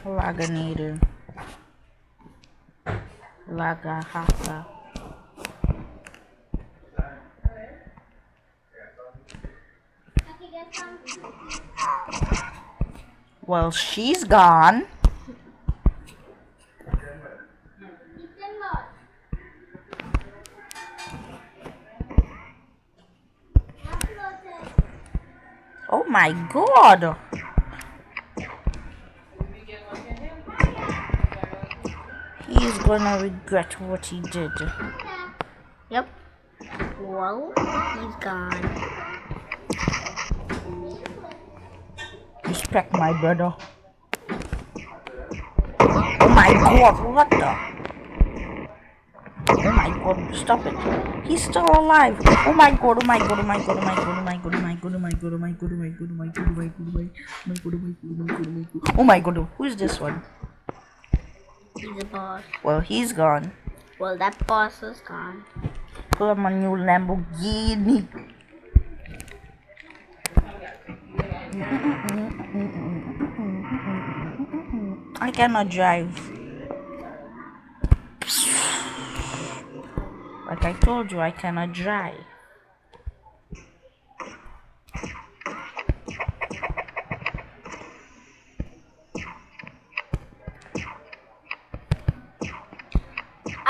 Laganator. Lagahaka. Well, she's gone. Oh my god. He's gonna regret what he did. Yep. Well, he's gone. Respect my brother. Oh my god, what the? Oh my god, stop it. He's still alive. Oh my god, oh my god, oh my god, oh my god, oh my god, oh my god, oh my god, oh my god, oh my god, oh my god, oh my god, oh my god, oh my god, oh my god, oh my god. Oh my god, who's this one? He's a boss. Well, he's gone. Well, that boss is gone. Put him a new Lamborghini. I cannot drive. Like I told you, I cannot drive.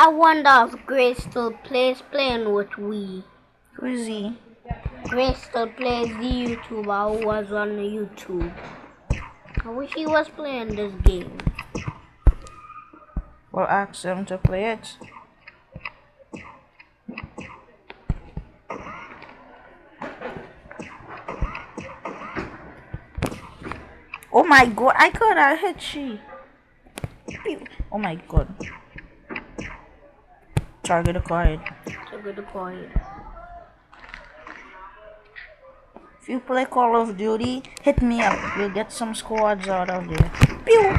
I wonder if Grace still plays playing with Wii. Who is he? Grace still plays the YouTuber who was on the YouTube. I wish he was playing this game. Well, ask him to play it. Oh my god, I could have hit she. Oh my god. Target acquired. Target acquired. If you play Call of Duty, hit me up. We'll get some squads out of there. Pew!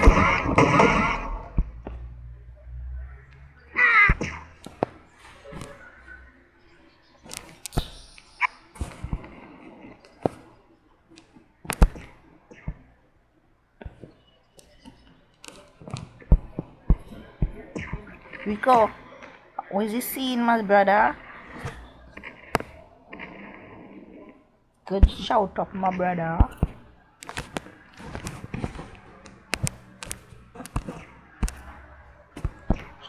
Rico, was you seeing my brother? Good shout up, my brother.